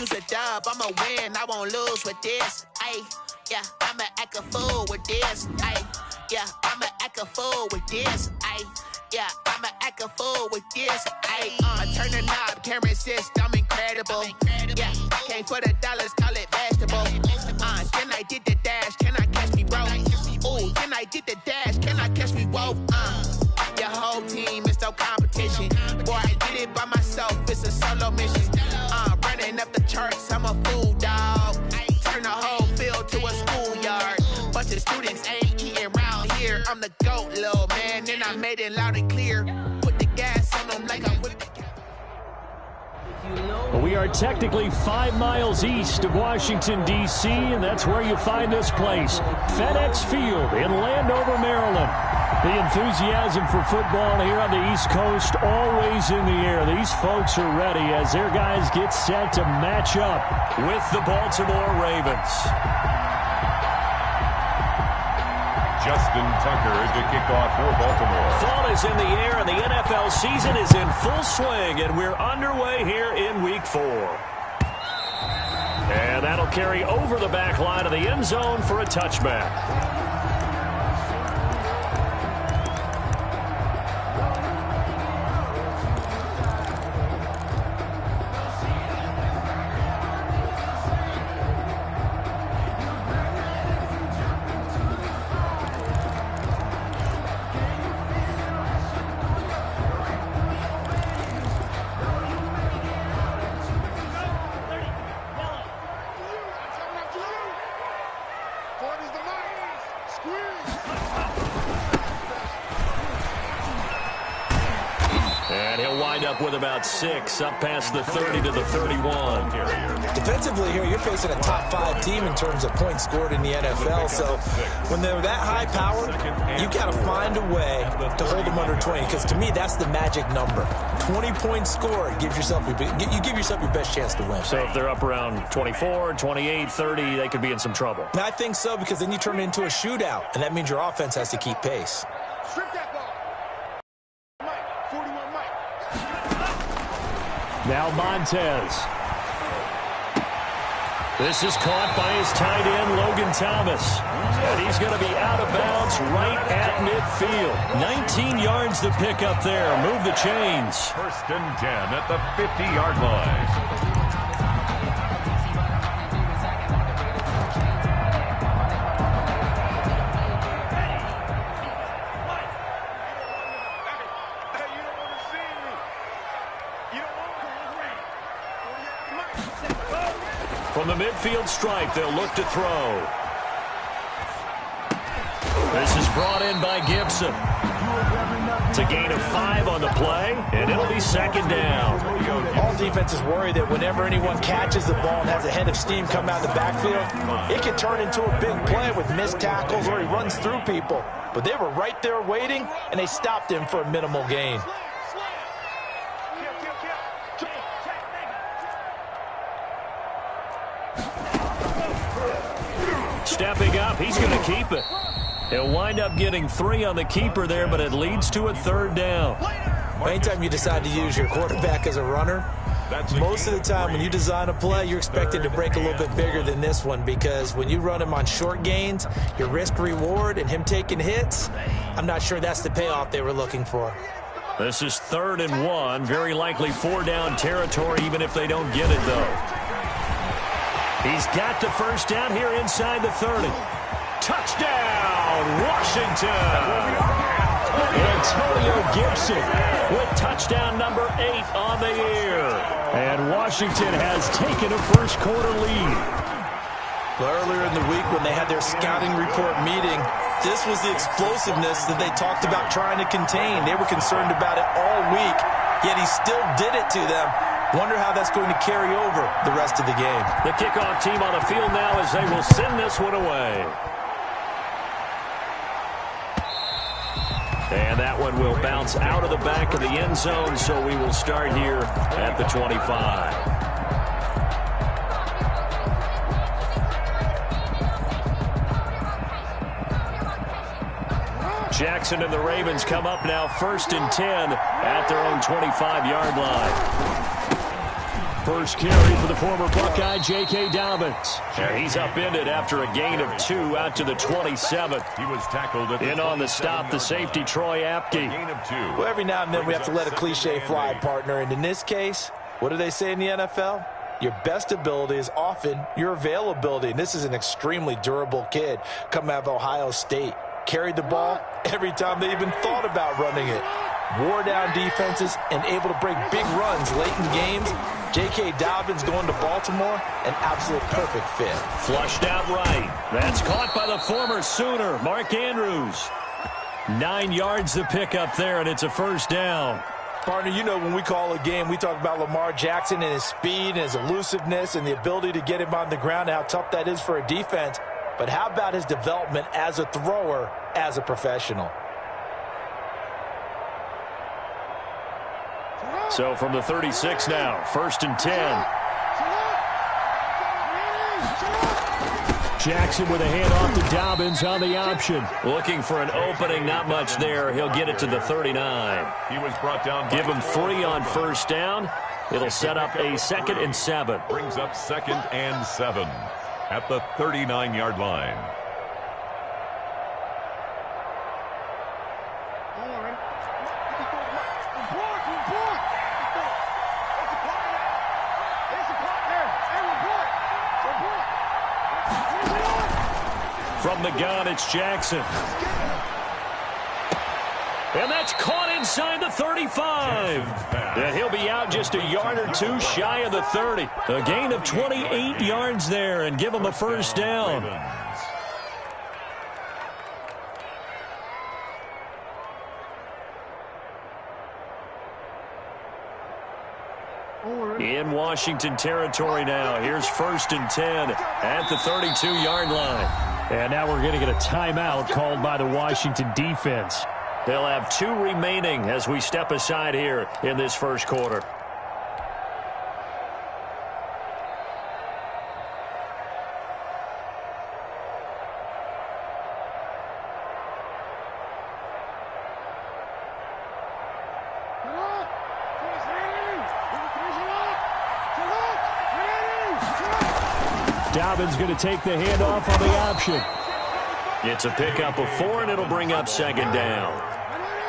use a dub, I'ma win, I won't lose with this. Ayy, yeah, I'ma act a fool with this. Ayy, yeah, I'ma act a fool with this. Ayy, yeah, I'ma act a fool with this. Ayy, turn the knob, camera assist, I'm incredible. Yeah, came for the dollars, call it vegetable. Then I did the dash, can I catch me, bro? Ooh, then I did the dash, can I catch me, whoa? Your whole team is no competition. Boy, I did it by myself, it's a solo mission. Running up the charts, I'm a fool, dog. Turn the whole field to a schoolyard. Bunch of students ain't eating round here. I'm the GOAT, little man, and I made it loud and clear. Put the gas on them like I'm with the... We are technically 5 miles east of Washington, D.C., and that's where you find this place, FedEx Field in Landover, Maryland. The enthusiasm for football here on the East Coast always in the air. These folks are ready as their guys get set to match up with the Baltimore Ravens. Justin Tucker to kick off for Baltimore. Fall is in the air and the NFL season is in full swing, and we're underway here in Week 4. And that'll carry over the back line of the end zone for a touchback. With about 6 up past the 30 to the 31. Defensively here, you're facing a top 5 team in terms of points scored in the NFL. So when they're that high powered, you got to find a way to hold them under 20. Because to me, that's the magic number. 20 points scored gives yourself you give yourself your best chance to win. So if they're up around 24, 28, 30, they could be in some trouble. And I think so, because then you turn it into a shootout, and that means your offense has to keep pace. Now Montez. This is caught by his tight end, Logan Thomas. And he's going to be out of bounds right at midfield. 19 yards to pick up there. Move the chains. 1st and 10 at the 50-yard line. From the midfield stripe, they'll look to throw. This is brought in by Gibson. It's a gain of 5 on the play, and it'll be 2nd down. All defenses worry that whenever anyone catches the ball and has a head of steam come out of the backfield, it can turn into a big play with missed tackles or he runs through people. But they were right there waiting, and they stopped him for a minimal gain. Stepping up, he's going to keep it. He'll wind up getting 3 on the keeper there, but it leads to a 3rd down. Anytime you decide to use your quarterback as a runner, most of the time when you design a play, you're expected to break a little bit bigger than this one, because when you run him on short gains, your risk-reward and him taking hits, I'm not sure that's the payoff they were looking for. This is 3rd and 1, very likely 4-down territory, even if they don't get it, though. He's got the 1st down here inside the 30. Touchdown, Washington! Antonio Gibson with touchdown number 8 on the year. And Washington has taken a first-quarter lead. Well, earlier in the week when they had their scouting report meeting, this was the explosiveness that they talked about trying to contain. They were concerned about it all week, yet he still did it to them. Wonder how that's going to carry over the rest of the game. The kickoff team on the field now as they will send this one away. And that one will bounce out of the back of the end zone, so we will start here at the 25. Jackson and the Ravens come up now 1st and 10 at their own 25-yard line. First carry for the former Buckeye, J.K. Dobbins. And he's upended after a gain of 2 out to the 27. He was tackled at in on the stop, the safety, Troy Apke. Gain of 2. Well, every now and then we have to let a cliche fly, partner. And in this case, what do they say in the NFL? Your best ability is often your availability. And this is an extremely durable kid coming out of Ohio State. Carried the ball every time they even thought about running it. Wore down defenses and able to break big runs late in games. J.K. Dobbins going to Baltimore, an absolute perfect fit. Flushed out right. That's caught by the former Sooner, Mark Andrews. 9 yards to pick up there, and it's a first down. Partner, you know when we call a game, we talk about Lamar Jackson and his speed and his elusiveness and the ability to get him on the ground and how tough that is for a defense. But how about his development as a thrower, as a professional? So from the 36 now, 1st and 10. Jackson with a handoff to Dobbins on the option. Looking for an opening, not much there. He'll get it to the 39. He was brought down. Give him 3 on first down. It'll set up a 2nd and 7. Brings up 2nd and 7 at the 39-yard line. From the gun, it's Jackson. And that's caught inside the 35. And he'll be out just a yard or 2 shy of the 30. A gain of 28 yards there and give him a first down. In Washington territory now. Here's 1st and 10 at the 32-yard line. And now we're going to get a timeout called by the Washington defense. They'll have 2 remaining as we step aside here in this first quarter. Dobbins going to take the handoff on the option. It's a pickup of 4, and it'll bring up 2nd down.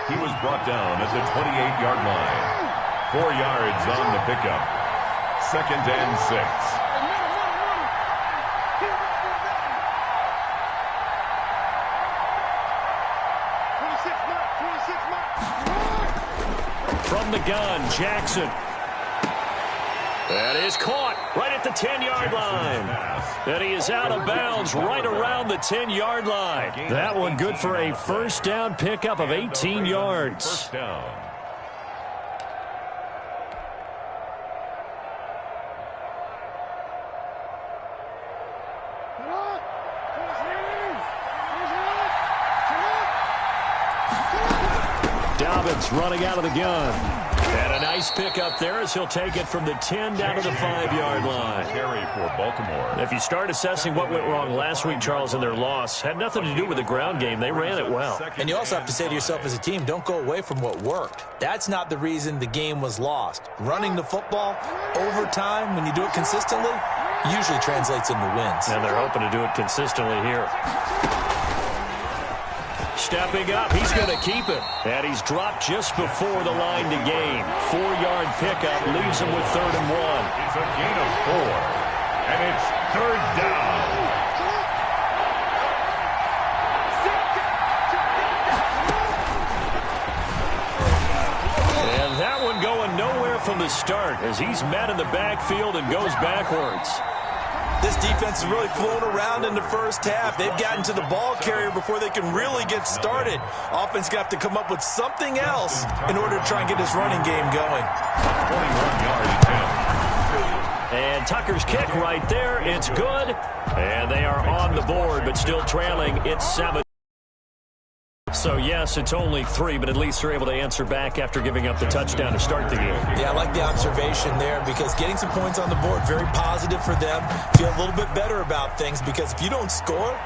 He was brought down at the 28-yard line. 4 yards on the pickup. 2nd and 6. From the gun, Jackson. That is caught right at the 10-yard line. And he is out of bounds right around the 10-yard line. That one good for a first down pickup of 18 yards. First down. Dobbins running out of the gun. And a nice pickup there as he'll take it from the 10 down to the 5-yard line. Carry for Baltimore. If you start assessing what went wrong last week, Charles, in their loss, had nothing to do with the ground game. They ran it well. And you also have to say to yourself as a team, don't go away from what worked. That's not the reason the game was lost. Running the football over time, when you do it consistently, usually translates into wins. And they're hoping to do it consistently here. Stepping up, he's going to keep it. And he's dropped just before the line to gain. 4-yard pickup leaves him with 3rd and 1. It's a gain of 4. And it's 3rd down. And that one going nowhere from the start as he's met in the backfield and goes backwards. This defense has really flown around in the first half. They've gotten to the ball carrier before they can really get started. Offense going to have to come up with something else in order to try and get this running game going. 21-yard attempt. And Tucker's kick right there. It's good. And they are on the board, but still trailing. It's 7. So, yes, it's only 3, but at least they're able to answer back after giving up the touchdown to start the game. Yeah, I like the observation there because getting some points on the board, very positive for them. Feel a little bit better about things because if you don't score,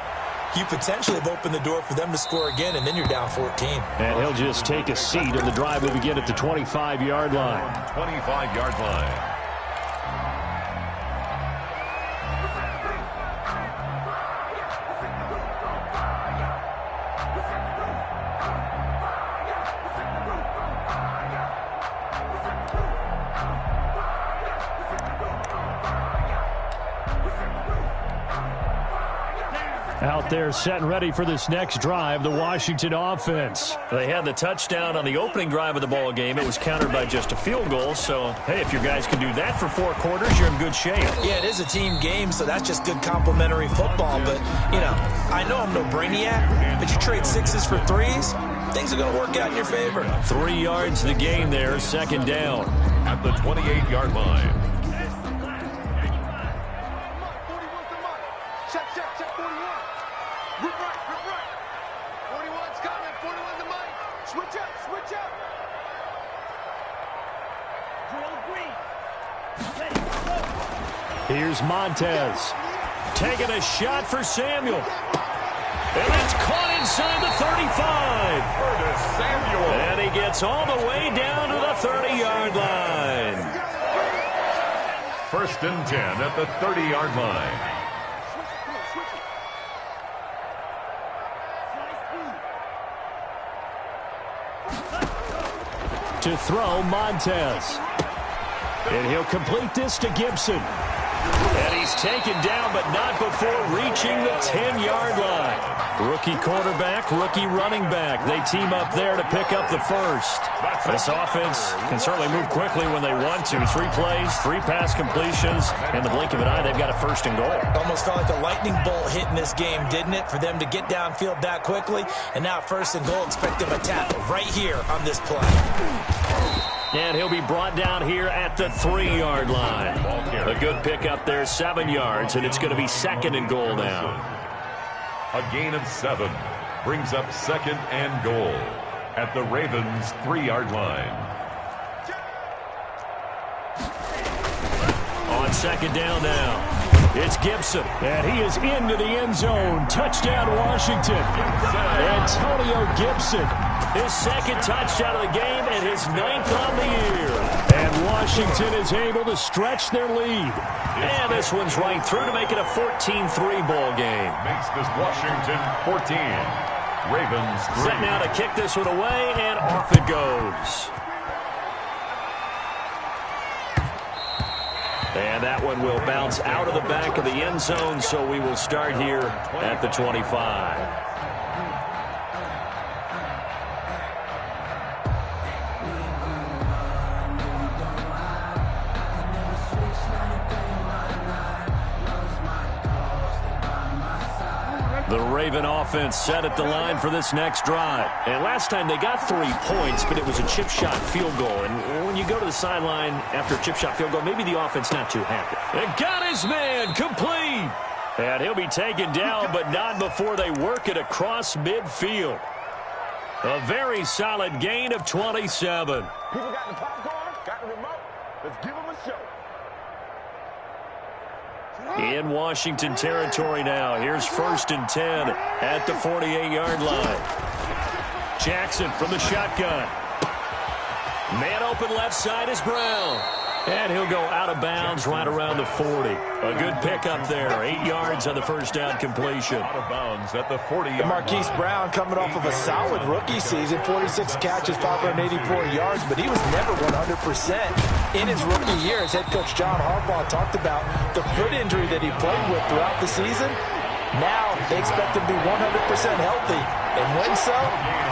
you potentially have opened the door for them to score again, and then you're down 14. And he'll just take a seat, and the drive will begin at the 25-yard line. 25-yard line. Out there set and ready for this next drive, the Washington offense. They had the touchdown on the opening drive of the ball game. It was countered by just a field goal. So, hey, if your guys can do that for 4 quarters, you're in good shape. Yeah, it is a team game, so that's just good complementary football. But, you know, I know I'm no brainiac, but you trade 6s for 3s, things are going to work out in your favor. 3 yards the game there, second down. At the 28-yard line. Here's Montez. Taking a shot for Samuel. And it's caught inside the 35. Curtis Samuel. And he gets all the way down to the 30-yard line. 1st and 10 at the 30-yard line. To throw, Montez. And he'll complete this to Gibson. And he's taken down, but not before reaching the 10-yard line. Rookie quarterback, rookie running back. They team up there to pick up the first. This offense can certainly move quickly when they want to. 3 plays, 3 pass completions. In the blink of an eye, they've got a 1st and goal. Almost felt like a lightning bolt hit in this game, didn't it? For them to get downfield that quickly. And now 1st and goal, expect them to tackle right here on this play. And he'll be brought down here at the 3-yard line. A good pickup there, 7 yards, and it's going to be 2nd and goal now. A gain of 7 brings up 2nd and goal at the Ravens' 3-yard line. On 2nd down now. It's Gibson, and he is into the end zone. Touchdown, Washington. Antonio Gibson, his 2nd touchdown of the game and his 9th on the year. And Washington is able to stretch their lead. And this one's right through to make it a 14-3 ball game. Makes this Washington 14. Ravens 3. Set now to kick this one away, and off it goes. And that one will bounce out of the back of the end zone, so we will start here at the 25. The Raven offense set at the line for this next drive. And last time they got 3 points, but it was a chip shot field goal. And when you go to the sideline after a chip shot field goal, maybe the offense not too happy. And got his man complete. And he'll be taken down, but not before they work it across midfield. A very solid gain of 27. People got the popcorn, got the remote. Let's give them a show. In Washington territory now. Here's 1st and 10 at the 48-yard line. Jackson from the shotgun. Man open left side is Brown. And he'll go out of bounds right around the 40. A good pickup there. 8 yards on the 1st down completion. Out of bounds at the 40-yard line. Marquise Brown coming off of a solid rookie season. 46 catches, 584 yards, but he was never 100%. In his rookie year, as head coach John Harbaugh talked about the foot injury that he played with throughout the season. Now they expect him to be 100% healthy. And when so,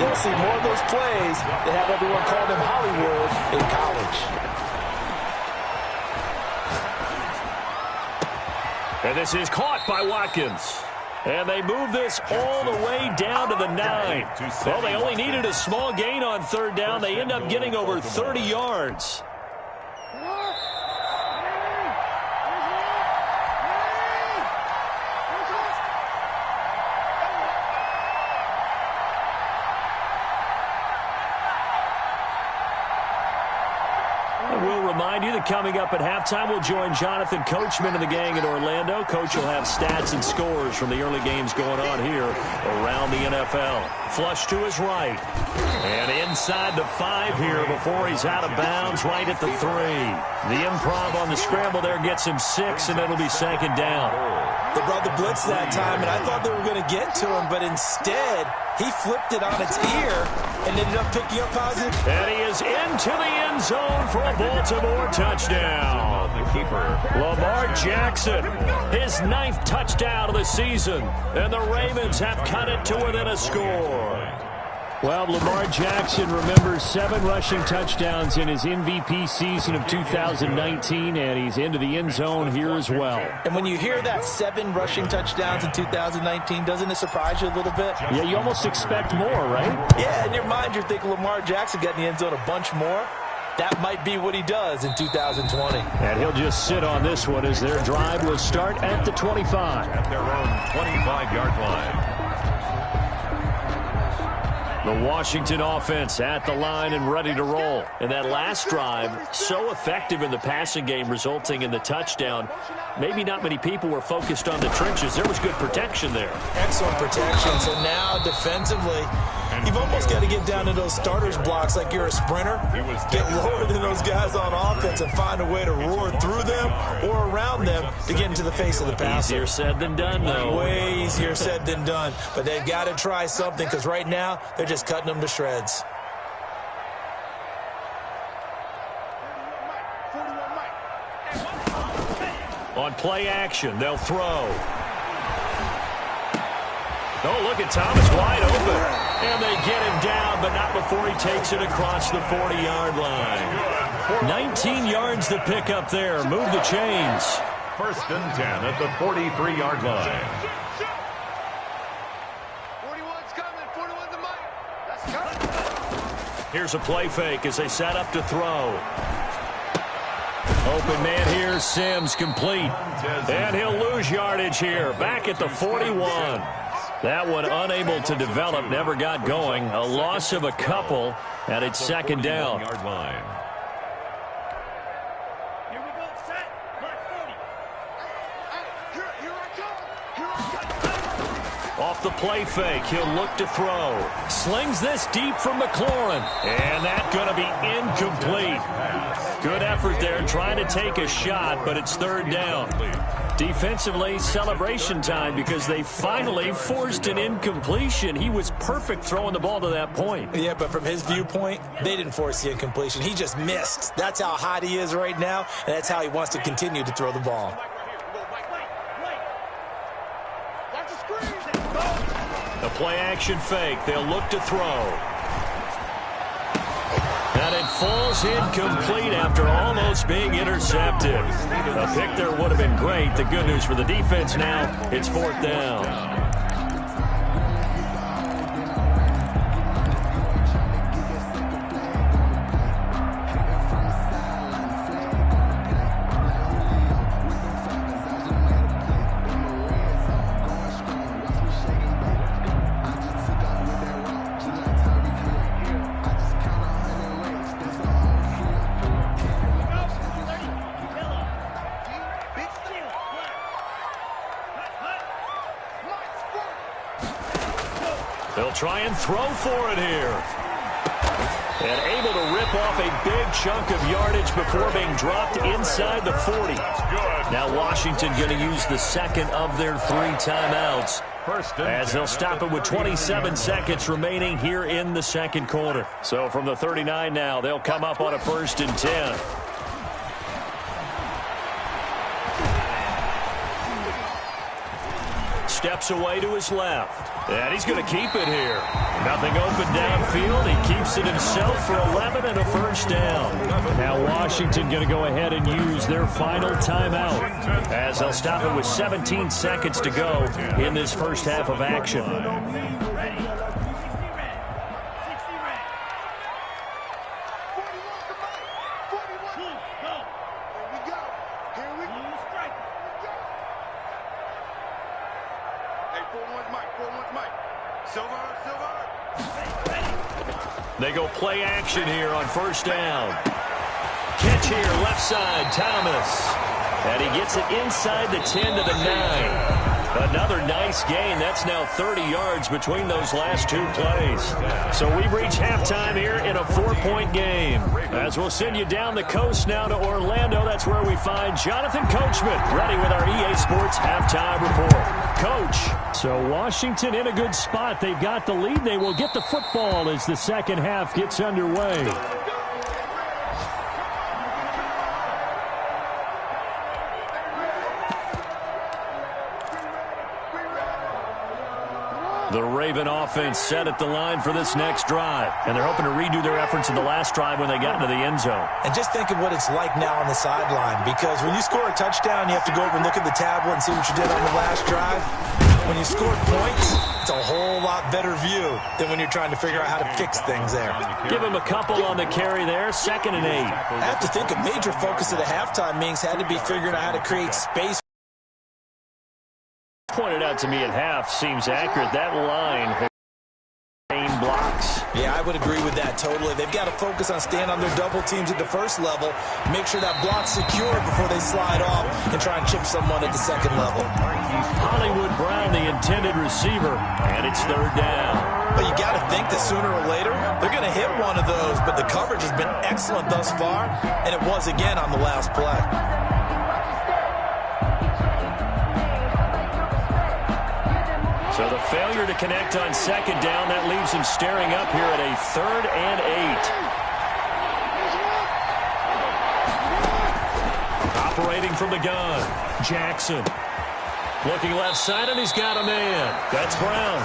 they'll see more of those plays that have everyone call him Hollywood in college. And this is caught by Watkins. And they move this all the way down to the 9. Well, they only needed a small gain on 3rd down. They end up getting over 30 yards. We'll remind you that coming up at halftime, we'll join Jonathan Coachman and the gang in Orlando. Coach will have stats and scores from the early games going on here around the NFL. Flush to his right. And inside the 5 here before he's out of bounds right at the 3. The improv on the scramble there gets him 6, and it'll be 2nd down. They brought the blitz that time, and I thought they were going to get to him, but instead, he flipped it on its ear and ended up picking up positive. And he is into the end zone for a Baltimore touchdown. The keeper, Lamar Jackson, his 9th touchdown of the season, and the Ravens have cut it to within a score. Well, Lamar Jackson remembers 7 rushing touchdowns in his MVP season of 2019, and he's into the end zone here as well. And when you hear that 7 rushing touchdowns in 2019, doesn't it surprise you a little bit? Yeah, you almost expect more, right? Yeah, in your mind, you're thinking Lamar Jackson got in the end zone a bunch more. That might be what he does in 2020. And he'll just sit on this one as their drive will start at the 25. at their own 25-yard line. The Washington offense at the line and ready to roll. And that last drive, so effective in the passing game, resulting in the touchdown. Maybe not many people were focused on the trenches. There was good protection there. Excellent protection. So now defensively, you've almost got to get down to those starters blocks like you're a sprinter. Get lower than those guys on offense and find a way to roar through them or around them to get into the face of the passer. Easier said than done, though. Way easier said than done. But they've got to try something because right now they're just cutting them to shreds. On play action, they'll throw. Oh, look at Thomas wide open. And they get him down, but not before he takes it across the 40-yard line. 19 yards to pick up there. Move the chains. 1st and 10 at the 43-yard line. 41's coming. 41's the mic. Let's go. Here's a play fake as they set up to throw. Open man here, Sims complete. And he'll lose yardage here. Back at the 41. That one unable to develop, never got going. A loss of a couple, and it's 2nd down. Yard line. Here we go. Set. Black 40. Here I come. Off the play fake, he'll look to throw. Slings this deep from McLaurin. And that's going to be incomplete. Good effort there, trying to take a shot, but it's 3rd down. Defensively, celebration time because they finally forced an incompletion. He was perfect throwing the ball to that point. Yeah, but from his viewpoint, they didn't force the incompletion. He just missed. That's how hot he is right now, and that's how he wants to continue to throw the ball. The play action fake. They'll look to throw. And it falls incomplete after almost being intercepted. A pick there would have been great. The good news for the defense now, it's 4th down. They'll try and throw for it here. And able to rip off a big chunk of yardage before being dropped inside the 40. Now Washington going to use the 2nd of their 3 timeouts as they'll stop it with 27 seconds remaining here in the 2nd quarter. So from the 39 now, they'll come up on a 1st and 10. Steps away to his left. And he's going to keep it here. Nothing open downfield. He keeps it himself for 11 and a 1st down. Now Washington going to go ahead and use their final timeout as they'll stop it with 17 seconds to go in this first half of action. They go play action here on 1st down. Catch here, left side, Thomas. And he gets it inside the 10 to the 9. Another nice gain. That's now 30 yards between those last two plays. So we've reached halftime here in a 4-point game. As we'll send you down the coast now to Orlando, that's where we find Jonathan Coachman, ready with our EA Sports halftime report. Coach. So Washington in a good spot. They've got the lead. They will get the football as the second half gets underway. The Raven offense set at the line for this next drive. And they're hoping to redo their efforts in the last drive when they got into the end zone. And just think of what it's like now on the sideline. Because when you score a touchdown, you have to go over and look at the tablet and see what you did on the last drive. When you score points, it's a whole lot better view than when you're trying to figure out how to fix things there. Give him a couple on the carry there. 2nd and 8. I have to think a major focus of the halftime meetings had to be figuring out how to create space. Pointed out to me at half seems accurate. That line has blocks. Yeah, I would agree with that totally. They've got to focus on staying on their double teams at the first level, make sure that block's secure before they slide off and try and chip someone at the second level. Hollywood Brown, the intended receiver, and it's 3rd down. But you got to think that sooner or later they're going to hit one of those, but the coverage has been excellent thus far, and it was again on the last play. So the failure to connect on 2nd down, that leaves him staring up here at a 3rd and 8. Operating from the gun, Jackson. Looking left side, and he's got a man. That's Brown.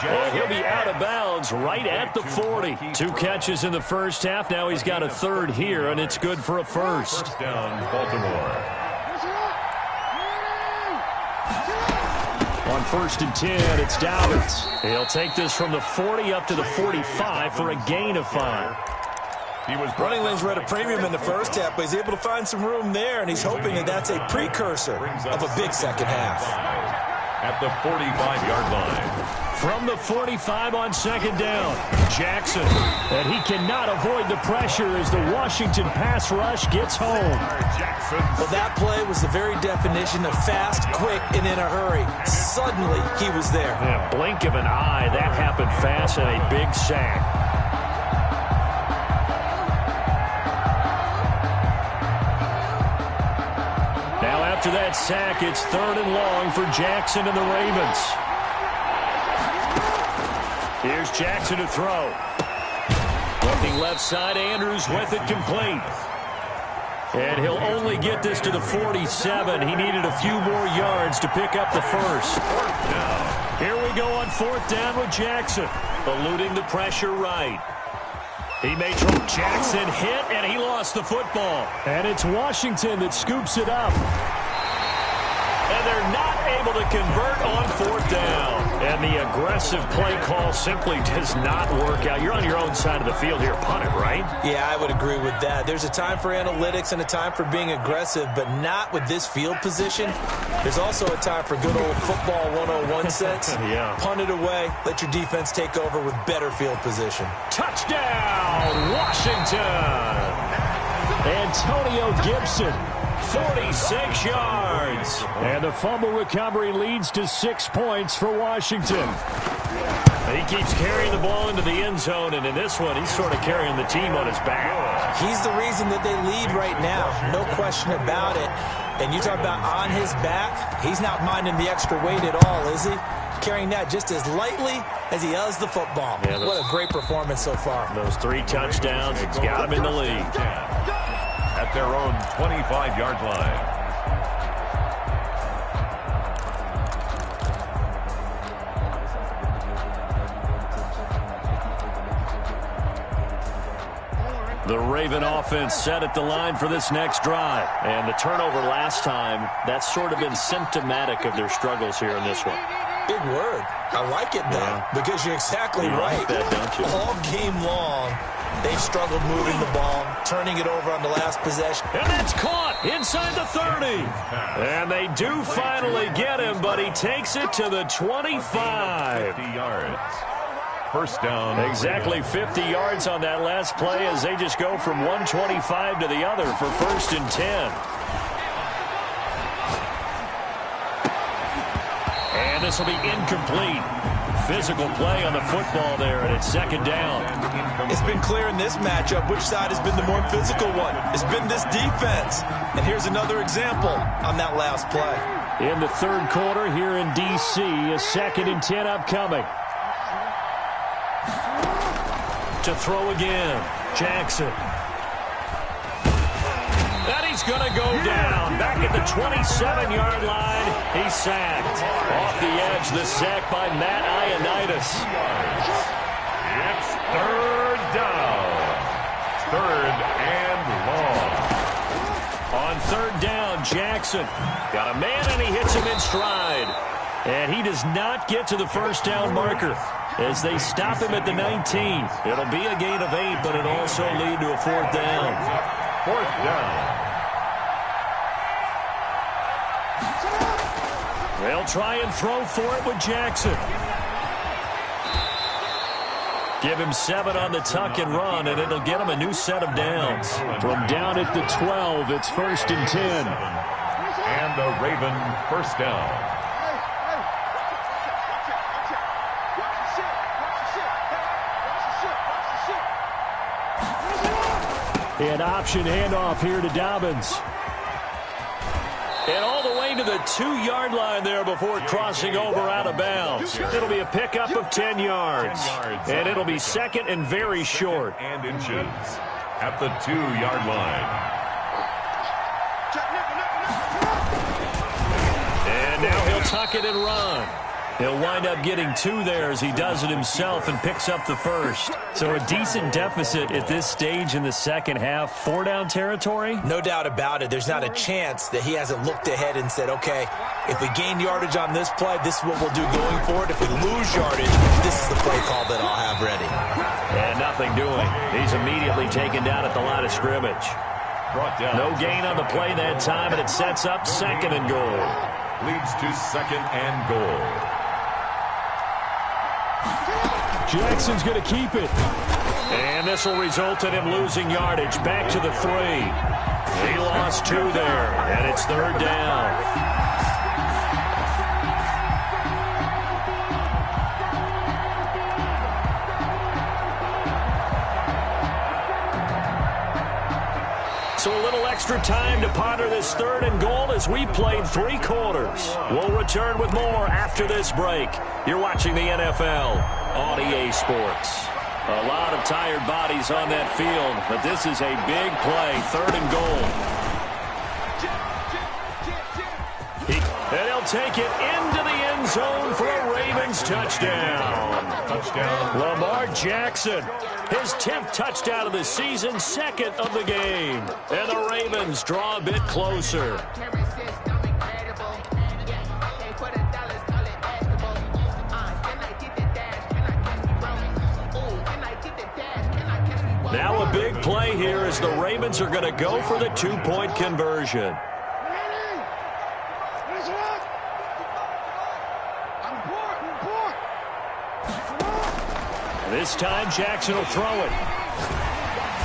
And he'll be out of bounds right at the 40. 2 catches in the first half. Now he's got a 3rd here, and it's good for a first. First down, Baltimore. On 1st and 10, it's Dobbins. He'll take this from the 40 up to the 45 for a gain of 5. Running lanes were at a premium in the first half, but he's able to find some room there, and he's hoping that that's a precursor of a big second half. At the 45-yard line. From the 45 on 2nd down, Jackson. And he cannot avoid the pressure as the Washington pass rush gets home. Well, that play was the very definition of fast, quick, and in a hurry. Suddenly, he was there. Yeah, blink of an eye, that happened fast and a big sack. Now after that sack, it's 3rd and long for Jackson and the Ravens. Here's Jackson to throw. Looking left side, Andrews with it complete. And he'll only get this to the 47. He needed a few more yards to pick up the first. Here we go on 4th down with Jackson. Eluding the pressure right. He made Jackson hit, and he lost the football. And it's Washington that scoops it up. And they're not able to convert on 4th down. And the aggressive play call simply does not work out. You're on your own side of the field here. Punt it, right? Yeah, I would agree with that. There's a time for analytics and a time for being aggressive, but not with this field position. There's also a time for good old football 101 sense. Yeah. Punt it away. Let your defense take over with better field position. Touchdown, Washington! Antonio Gibson. 46 yards. And the fumble recovery leads to 6 points for Washington. He keeps carrying the ball into the end zone, and in this one, he's sort of carrying the team on his back. He's the reason that they lead right now. No question about it. And you talk about on his back, he's not minding the extra weight at all, is he? Carrying that just as lightly as he does the football. Yeah, what a great performance so far. Those 3 touchdowns, it's got him in the lead. At their own 25-yard line. The Raven offense set at the line for this next drive. And the turnover last time, that's sort of been symptomatic of their struggles here in this one. Big word. I like it, though, because you're exactly right. Like that, don't you? All game long, they've struggled moving the ball, turning it over on the last possession. And that's caught inside the 30. And they do finally get him, but he takes it to the 25. 50 yards. First down. Exactly 50 yards on that last play as they just go from 125 to the other for 1st and 10. And this will be incomplete. Physical play on the football there, and it's second down. It's been clear in this matchup which side has been the more physical one. It's been this defense. And here's another example on that last play. In the third quarter here in D.C., a 2nd and 10 upcoming. To throw again, Jackson. And he's going to go down. Back at the 27-yard line, he's sacked. Off the edge, the sack by Matt Ioannidis. It's third down. Third and long. On third down, Jackson got a man, and he hits him in stride. And he does not get to the first down marker as they stop him at the 19. It'll be a gain of 8, but it'll also lead to a fourth down. Fourth down. They'll try and throw for it with Jackson. Give him 7 on the tuck and run, and it'll get him a new set of downs. From down at the 12, it's 1st and 10. And the Raven first down. An option handoff here to Dobbins. And all the way to the 2-yard line there before crossing over out of bounds. It'll be a pickup of 10 yards. And it'll be second and very short. And inches at the 2-yard line. And now he'll tuck it and run. He'll wind up getting 2 there as he does it himself and picks up the first. So a decent deficit at this stage in the second half. 4-down territory? No doubt about it. There's not a chance that he hasn't looked ahead and said, okay, if we gain yardage on this play, this is what we'll do going forward. If we lose yardage, this is the play call that I'll have ready. And nothing doing. He's immediately taken down at the line of scrimmage. No gain on the play that time, and it sets up 2nd and goal. Leads to 2nd and goal. Jackson's going to keep it. And this will result in him losing yardage. Back to the 3. He lost 2 there, and it's third down. So a little extra time to ponder this 3rd and goal as we played 3 quarters. We'll return with more after this break. You're watching the NFL on EA Sports. A lot of tired bodies on that field, but this is a big play, 3rd and goal. And he'll take it into the end zone for a Ravens touchdown. Lamar Jackson, his 10th touchdown of the season, 2nd of the game. And the Ravens draw a bit closer. Now a big play here as the Ravens are going to go for the 2-point conversion. This time Jackson will throw it.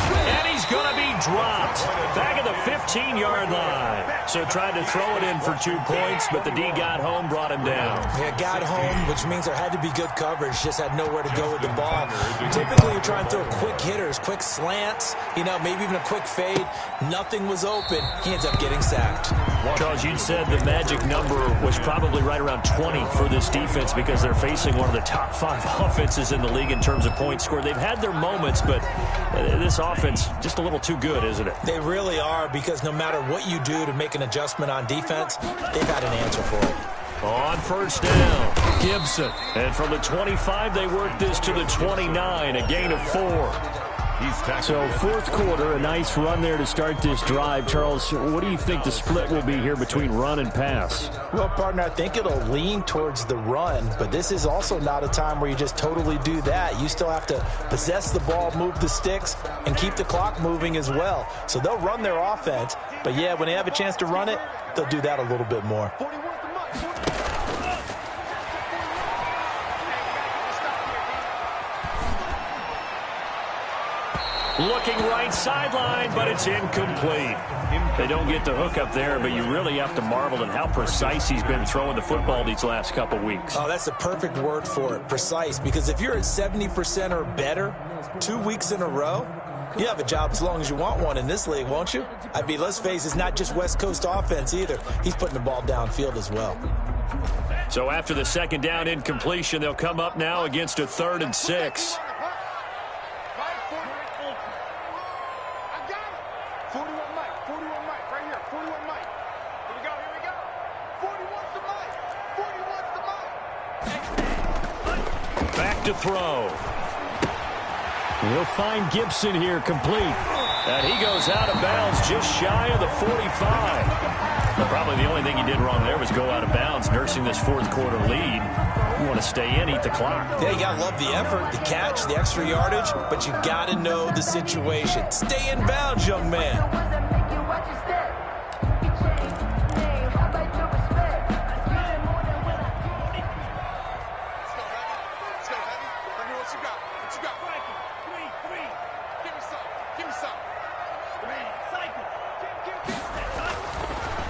And he's going to be dropped. Back at the 15-yard line. So tried to throw it in for 2 points, but the D got home, brought him down. Yeah, got home, which means there had to be good coverage. Just had nowhere to go with the ball. Typically, you're trying to throw quick hitters, quick slants, maybe even a quick fade. Nothing was open. He ends up getting sacked. Charles, you said the magic number was probably right around 20 for this defense because they're facing one of the top 5 offenses in the league in terms of points scored. They've had their moments, but this offense just a little too good, isn't it? They really are, because no matter what you do to make an adjustment on defense, they've had an answer for it. On first down, Gibson. And from the 25, they work this to the 29, a gain of 4. So fourth quarter, a nice run there to start this drive. Charles, what do you think the split will be here between run and pass? Well, partner, I think it'll lean towards the run, but this is also not a time where you just totally do that. You still have to possess the ball, move the sticks, and keep the clock moving as well. So they'll run their offense, but yeah, when they have a chance to run it, they'll do that a little bit more. Looking right sideline, but it's incomplete. They don't get the hook up there, but you really have to marvel at how precise he's been throwing the football these last couple weeks. Oh, that's the perfect word for it, precise, because if you're at 70% or better 2 weeks in a row, you have a job as long as you want one in this league, won't you? I mean, let's face it, it's not just West Coast offense either. He's putting the ball downfield as well. So after the second down incompletion, they'll come up now against a 3rd and 6. 41 Mike, right here, 41 Mike. Here we go. 41's the Mike. Back to throw. We'll find Gibson here, complete. And he goes out of bounds just shy of the 45. Probably the only thing he did wrong there was go out of bounds, nursing this fourth quarter lead. You want to stay in, eat the clock. Yeah, you got to love the effort, the catch, the extra yardage, but you got to know the situation. Stay in bounds, young man.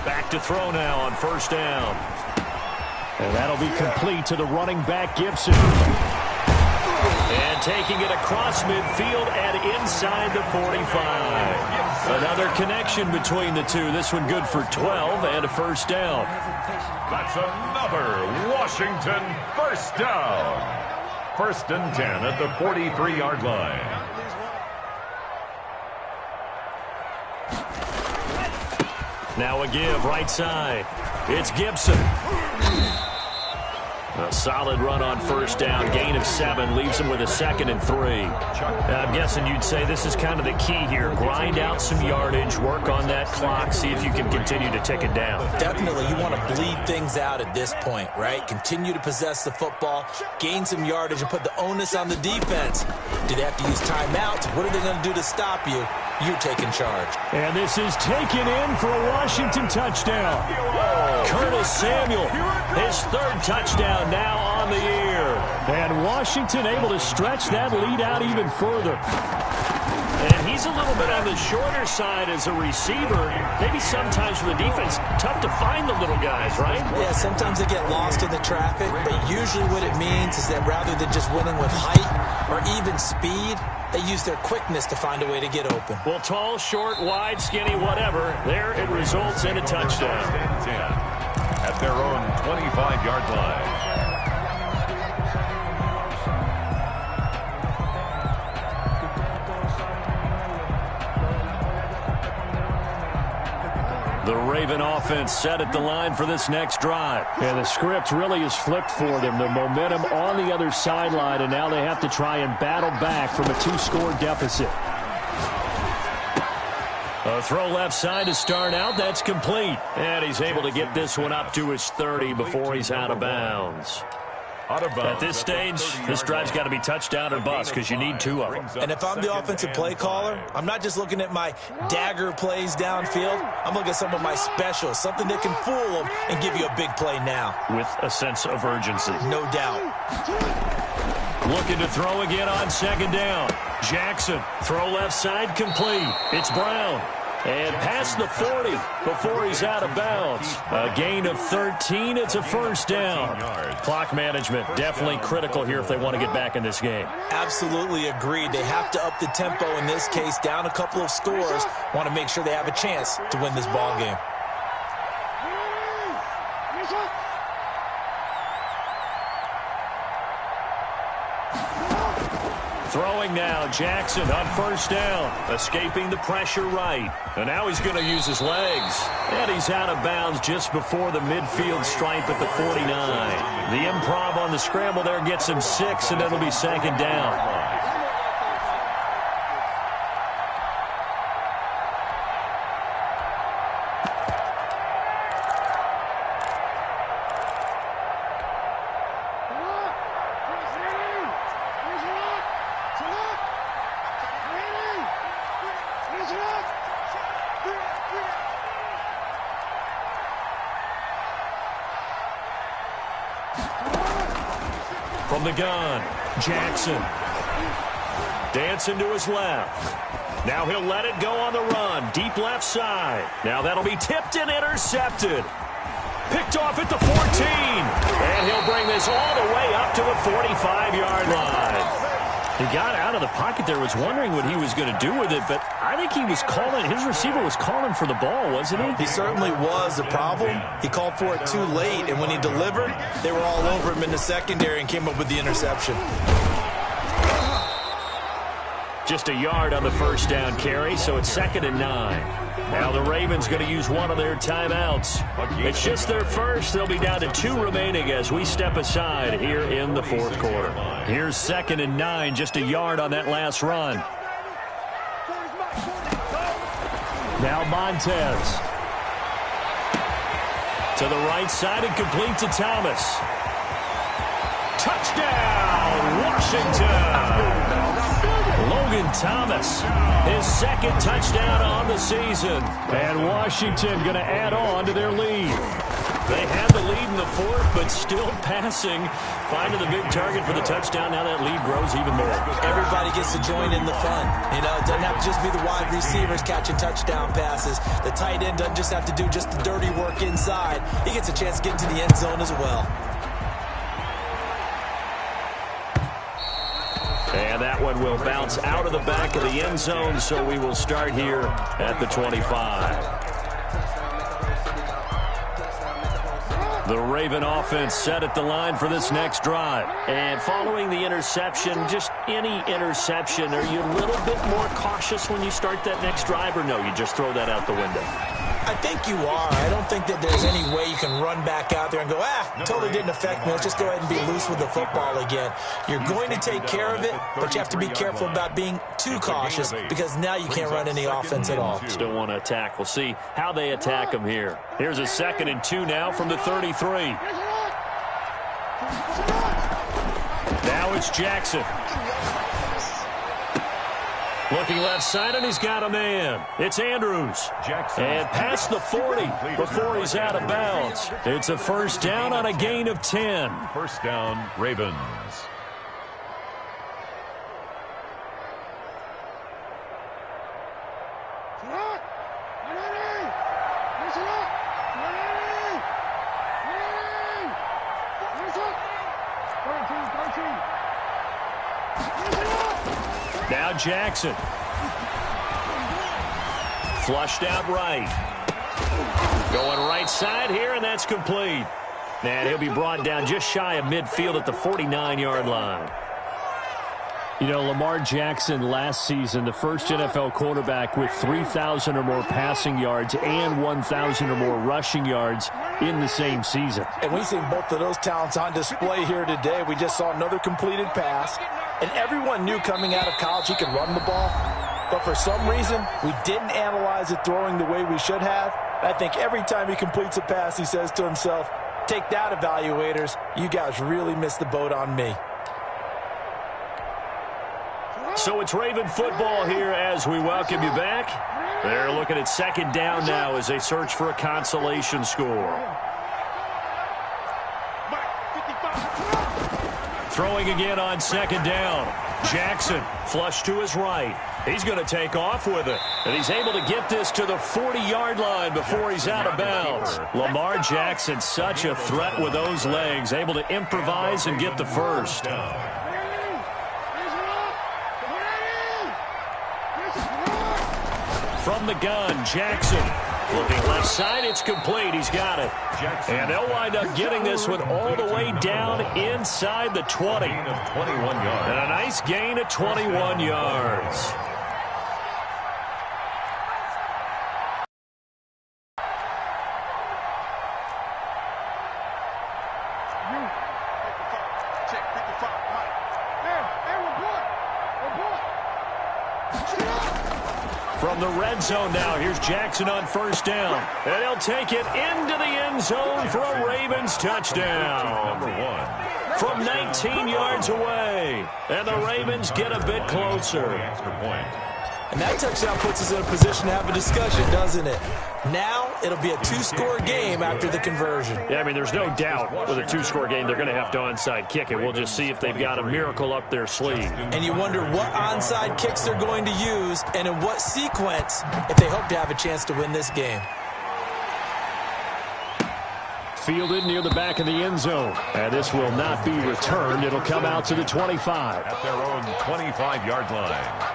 Back to throw now on first down. And that'll be complete to the running back, Gibson. And taking it across midfield and inside the 45. Another connection between the two. This one good for 12 and a first down. That's another Washington first down. 1st and 10 at the 43-yard line. Now a give right side. It's Gibson. A solid run on first down. Gain of 7 leaves him with a 2nd and 3. I'm guessing you'd say this is kind of the key here. Grind out some yardage, work on that clock, see if you can continue to tick it down. Definitely, you want to bleed things out at this point, right? Continue to possess the football, gain some yardage, and put the onus on the defense. Do they have to use timeouts? What are they going to do to stop you? You taking charge. And this is taken in for a Washington touchdown. Curtis Samuel, his 3rd touchdown now on the year. And Washington able to stretch that lead out even further. And he's a little bit on the shorter side as a receiver. Maybe sometimes for the defense, tough to find the little guys, right? Yeah, sometimes they get lost in the traffic, but usually what it means is that rather than just winning with height or even speed, they use their quickness to find a way to get open. Well, tall, short, wide, skinny, whatever, there it results in a touchdown. At their own 25-yard line. The Raven offense set at the line for this next drive. And the script really is flipped for them. The momentum on the other sideline, and now they have to try and battle back from a 2-score deficit. A throw left side to start out. That's complete. And he's able to get this one up to his 30 before he's out of bounds. At this stage, this drive's got to be touchdown or bust because you need 2 of them. And if I'm the offensive play caller, I'm not just looking at my dagger plays downfield. I'm looking at some of my specials, something that can fool them and give you a big play now. With a sense of urgency. No doubt. Looking to throw again on 2nd down. Jackson, throw left side, complete. It's Brown. And past the 40 before he's out of bounds. A gain of 13. It's a first down. Clock management definitely critical here if they want to get back in this game. Absolutely agreed. They have to up the tempo in this case, down a couple of scores. Want to make sure they have a chance to win this ball game. Throwing now, Jackson on first down, escaping the pressure right. And now he's going to use his legs. And he's out of bounds just before the midfield stripe at the 49. The improv on the scramble there gets him 6, and it'll be 2nd down. From the gun, Jackson. Dancing to his left. Now he'll let it go on the run. Deep left side. Now that'll be tipped and intercepted. Picked off at the 14. And he'll bring this all the way up to the 45-yard line. He got out of the pocket there, was wondering what he was going to do with it, but I think he was calling, his receiver was calling for the ball, wasn't he? He certainly was. The problem, he called for it too late, and when he delivered, they were all over him in the secondary and came up with the interception. Just a yard on the first down carry, so it's 2nd and 9. Now the Ravens going to use one of their timeouts. It's just their first. They'll be down to 2 remaining as we step aside here in the 4th quarter. Here's 2nd and 9, just a yard on that last run. Now Montez. To the right side and complete to Thomas. Touchdown, Washington! Logan Thomas, his 2nd touchdown on the season. And Washington going to add on to their lead. They had the lead in the 4th, but still passing. Finding the big target for the touchdown. Now that lead grows even more. Everybody gets to join in the fun. You know, it doesn't have to just be the wide receivers catching touchdown passes. The tight end doesn't just have to do just the dirty work inside. He gets a chance to get into the end zone as well. And that one will bounce out of the back of the end zone, so we will start here at the 25. The Raven offense set at the line for this next drive. And following the interception, just any interception, are you a little bit more cautious when you start that next drive, or no, you just throw that out the window? I think you are. I don't think that there's any way you can run back out there and go, totally didn't affect me. Let's just go ahead and be loose with the football again. You're going to take care of it, but you have to be careful about being too cautious because now you can't run any offense at all. Still want to attack. We'll see how they attack them here. Here's a 2nd and 2 now from the 33. Now it's Jackson. Looking left side, and he's got a man. It's Andrews. Jackson. And past the 40 before he's out of bounds. It's a 1st down on a gain of 10. 1st down, Ravens. Now Jackson. Flushed out right. Going right side here, and that's complete. And he'll be brought down just shy of midfield at the 49-yard line. You know, Lamar Jackson last season, the first NFL quarterback with 3,000 or more passing yards and 1,000 or more rushing yards in the same season. And we've seen both of those talents on display here today. We just saw another completed pass. And everyone knew coming out of college he could run the ball. But for some reason, we didn't analyze it throwing the way we should have. I think every time he completes a pass, he says to himself, take that, evaluators. You guys really missed the boat on me. So it's Raven football here as we welcome you back. They're looking at 2nd down now as they search for a consolation score. Throwing again on 2nd down. Jackson flush to his right. He's going to take off with it. And he's able to get this to the 40-yard line before he's out of bounds. Lamar Jackson, such a threat with those legs, able to improvise and get the first. From the gun, Jackson. Looking left side, it's complete. He's got it. And they'll wind up getting this one all the way down inside the 20. And a nice gain of 21 yards. From the red zone now, here's Jackson on 1st down. And he'll take it into the end zone for a Ravens touchdown. From 19 yards away. And the Ravens get a bit closer. And that touchdown puts us in a position to have a discussion, doesn't it? Now it'll be a two-score game after the conversion. Yeah, I mean, there's no doubt with a two-score game they're going to have to onside kick it. We'll just see if they've got a miracle up their sleeve. And you wonder what onside kicks they're going to use and in what sequence if they hope to have a chance to win this game. Fielded near the back of the end zone. And this will not be returned. It'll come out to the 25. At their own 25-yard line.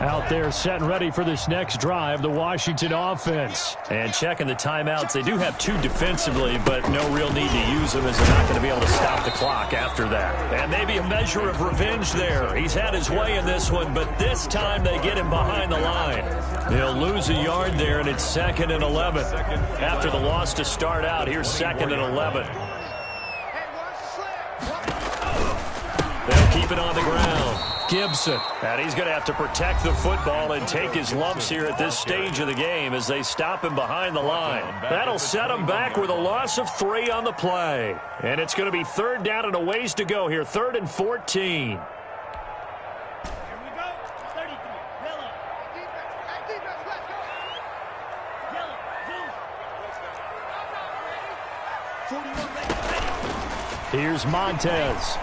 Out there set and ready for this next drive, the Washington offense. And checking the timeouts, they do have two defensively, but no real need to use them as they're not going to be able to stop the clock after that. And maybe a measure of revenge there. He's had his way in this one, but this time they get him behind the line. He'll lose a yard there, and it's 2nd and 11. After the loss to start out, here's 2nd and 11. They'll keep it on the ground. Gibson, and he's going to have to protect the football and take his lumps here at this stage of the game as they stop him behind the line. That'll set him back with a loss of 3 on the play. And it's going to be 3rd down and a ways to go here, 3rd and 14. Here's Montez.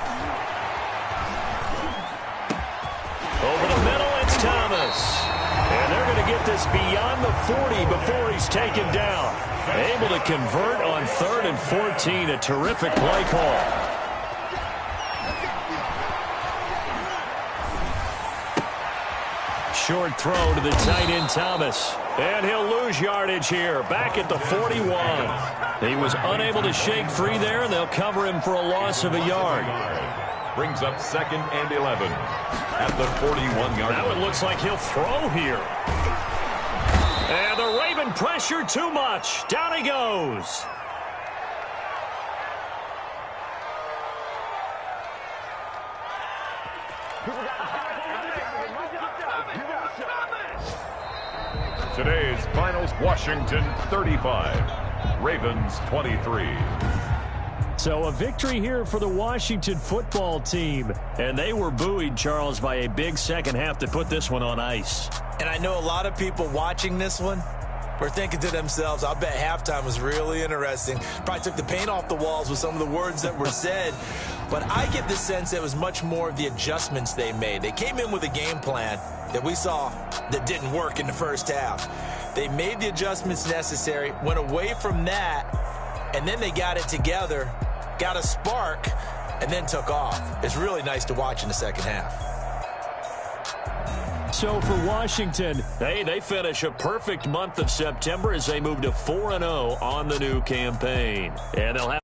Over the middle, it's Thomas. And they're going to get this beyond the 40 before he's taken down. Able to convert on 3rd and 14. A terrific play call. Short throw to the tight end, Thomas. And he'll lose yardage here. Back at the 41. He was unable to shake free there, and they'll cover him for a loss of a yard. Brings up 2nd and 11 at the 41-yard line. Now it looks like he'll throw here. And the Raven pressure too much. Down he goes. Today's finals, Washington 35, Ravens 23. So a victory here for the Washington football team. And they were buoyed, Charles, by a big second half to put this one on ice. And I know a lot of people watching this one were thinking to themselves, I bet halftime was really interesting. Probably took the paint off the walls with some of the words that were said. But I get the sense that it was much more of the adjustments they made. They came in with a game plan that we saw that didn't work in the first half. They made the adjustments necessary, went away from that, and then they got it together, got a spark, and then took off. It's really nice to watch in the second half. So for Washington, they finish a perfect month of September as they move to 4-0 on the new campaign. And they'll have